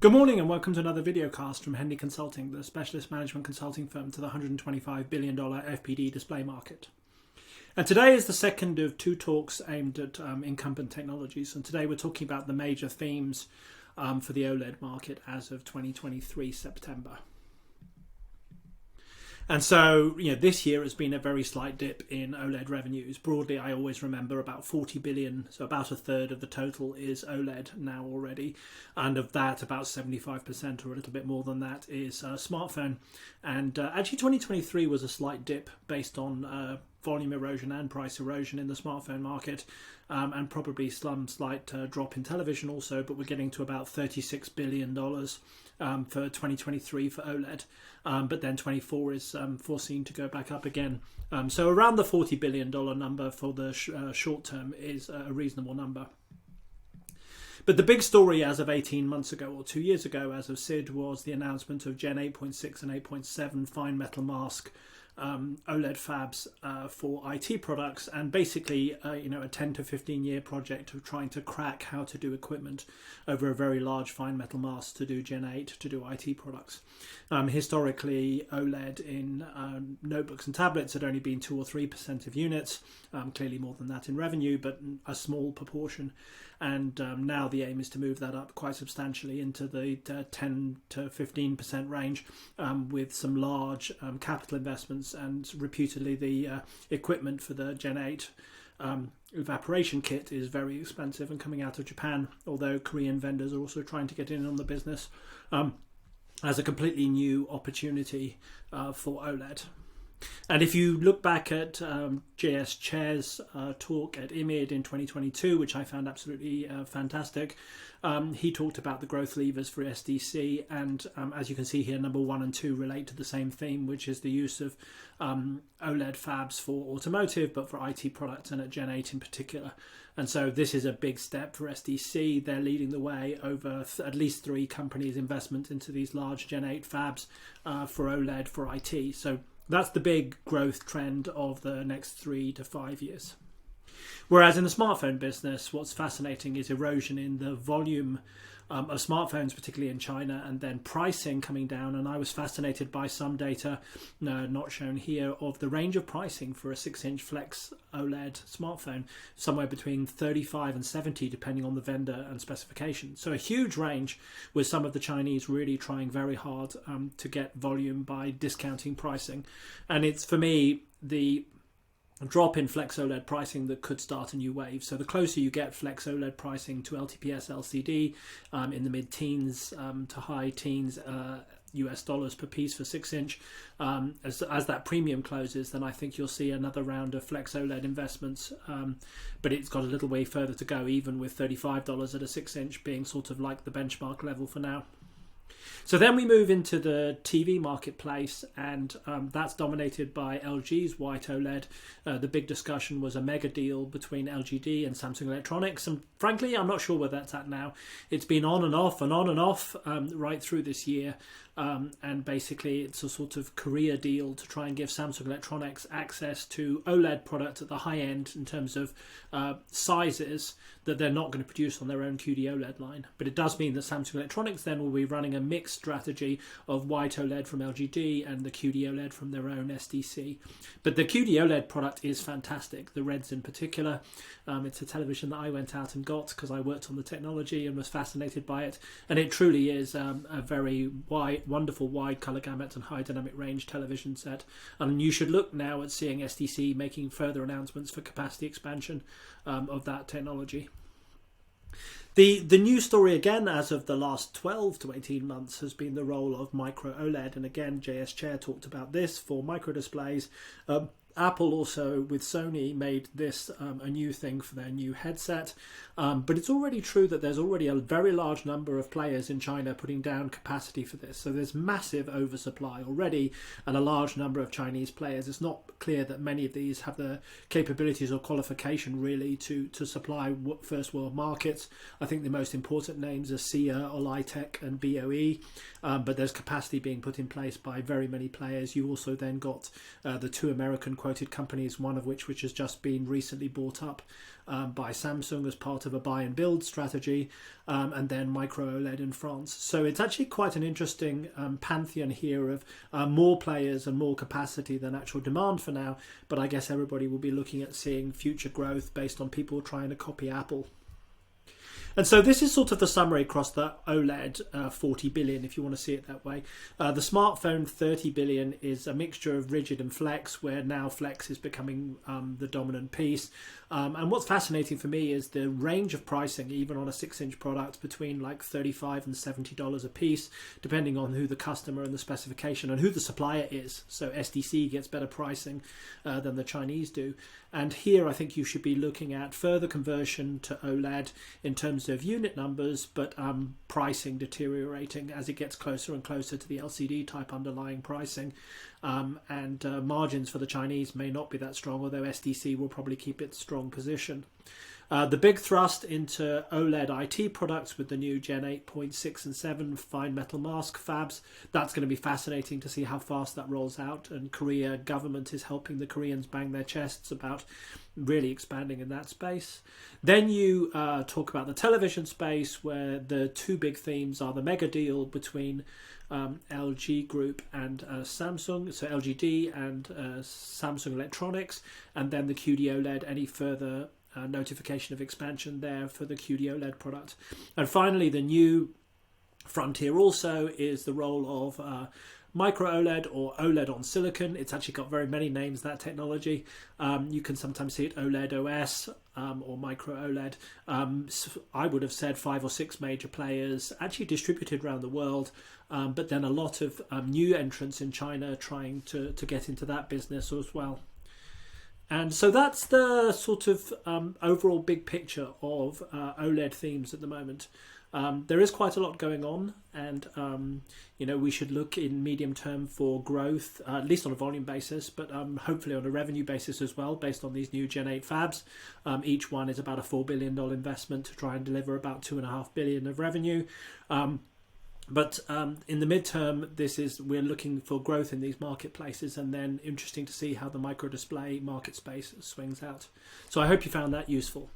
Good morning and welcome to another videocast from Henley Consulting, the specialist management consulting firm to the $125 billion FPD display market. And today is the second of two talks aimed at incumbent technologies. And today we're talking about the major themes for the OLED market as of 2023 September. And so, this year has been a very slight dip in OLED revenues. Broadly, I always remember about 40 billion, so about a third of the total is OLED now already. And of that, about 75% or a little bit more than that is smartphone. And actually 2023 was a slight dip based on volume erosion and price erosion in the smartphone market, and probably some slight drop in television also, but we're getting to about $36 billion for 2023 for OLED. But then 24 is foreseen to go back up again. So around the $40 billion number for the short term is a reasonable number. But the big story as of 18 months ago or 2 years ago as of SID was the announcement of Gen 8.6 and 8.7 fine metal mask OLED fabs for IT products, and basically a 10 to 15 year project of trying to crack how to do equipment over a very large fine metal mask to do Gen 8 to do IT products. Historically, OLED in notebooks and tablets had only been 2 or 3% of units, clearly more than that in revenue, but a small proportion. And now the aim is to move that up quite substantially into the 10 to 15% range, with some large capital investments, and reputedly the equipment for the Gen 8 evaporation kit is very expensive and coming out of Japan, although Korean vendors are also trying to get in on the business as a completely new opportunity for OLED. And if you look back at J.S. Chair's talk at IMID in 2022, which I found absolutely fantastic, he talked about the growth levers for SDC, and as you can see here, number 1 and 2 relate to the same theme, which is the use of OLED fabs for automotive, but for IT products and at Gen 8 in particular. And so this is a big step for SDC. They're leading the way over at least 3 companies' investment into these large Gen 8 fabs for OLED for IT. So that's the big growth trend of the next 3 to 5 years. Whereas in the smartphone business, what's fascinating is erosion in the volume of smartphones, particularly in China, and then pricing coming down. And I was fascinated by some data, not shown here, of the range of pricing for a 6-inch Flex OLED smartphone, somewhere between 35 and 70, depending on the vendor and specification. So a huge range, with some of the Chinese really trying very hard to get volume by discounting pricing. And it's, for me, the drop in Flex OLED pricing that could start a new wave. So the closer you get Flex OLED pricing to LTPS LCD in the mid-teens to high teens US dollars per piece for 6-inch, as that premium closes, then I think you'll see another round of Flex OLED investments, but it's got a little way further to go, even with $35 at a 6-inch being sort of like the benchmark level for now. So then we move into the TV marketplace, and that's dominated by LG's white OLED. The big discussion was a mega deal between LGD and Samsung Electronics, and frankly, I'm not sure where that's at now. It's been on and off and on and off right through this year. And basically it's a sort of career deal to try and give Samsung Electronics access to OLED product at the high end in terms of sizes that they're not going to produce on their own QD OLED line. But it does mean that Samsung Electronics then will be running a mixed strategy of white OLED from LGD and the QD OLED from their own SDC. But the QD OLED product is fantastic, the reds in particular. It's a television that I went out and got because I worked on the technology and was fascinated by it. And it truly is a very wonderful wide colour gamut and high dynamic range television set. And you should look now at seeing SDC making further announcements for capacity expansion of that technology. The news story again as of the last 12 to 18 months has been the role of micro OLED, and again J.S. Chair talked about this for micro displays. Apple also with Sony made this a new thing for their new headset, but it's already true that there's already a very large number of players in China putting down capacity for this. So there's massive oversupply already and a large number of Chinese players. It's not clear that many of these have the capabilities or qualification really to supply first world markets. I think the most important names are Sia, Olitech and BOE, but there's capacity being put in place by very many players. You also then got the 2 American unquoted companies, one of which has just been recently bought up by Samsung as part of a buy and build strategy, and then Micro OLED in France. So it's actually quite an interesting pantheon here of more players and more capacity than actual demand for now, but I guess everybody will be looking at seeing future growth based on people trying to copy Apple. And so this is sort of the summary across the OLED 40 billion, if you want to see it that way. The smartphone 30 billion is a mixture of rigid and flex, where now flex is becoming the dominant piece. And what's fascinating for me is the range of pricing, even on a 6-inch product, between like $35 and $70 a piece, depending on who the customer and the specification and who the supplier is. So SDC gets better pricing than the Chinese do. And here I think you should be looking at further conversion to OLED in terms of unit numbers, but pricing deteriorating as it gets closer and closer to the LCD type underlying pricing. And margins for the Chinese may not be that strong, although SDC will probably keep its strong position. The big thrust into OLED IT products with the new Gen 8.6 and 7 fine metal mask fabs. That's going to be fascinating to see how fast that rolls out, and Korea government is helping the Koreans bang their chests about really expanding in that space. Then you talk about the television space, where the two big themes are the mega deal between LG Group and Samsung, so LGD and Samsung Electronics, and then the QD-OLED, any further notification of expansion there for the QD-OLED product. And finally, the new frontier also is the role of Micro OLED or OLED on silicon. It's actually got very many names, that technology. You can sometimes see it OLED OS or Micro OLED. I would have said 5 or 6 major players actually distributed around the world, but then a lot of new entrants in China trying to get into that business as well. And so that's the sort of overall big picture of OLED themes at the moment. There is quite a lot going on, and we should look in medium term for growth, at least on a volume basis, but hopefully on a revenue basis as well, based on these new Gen 8 fabs. Each one is about a $4 billion investment to try and deliver about $2.5 billion of revenue. But in the midterm, we're looking for growth in these marketplaces, and then interesting to see how the micro display market space swings out. So I hope you found that useful.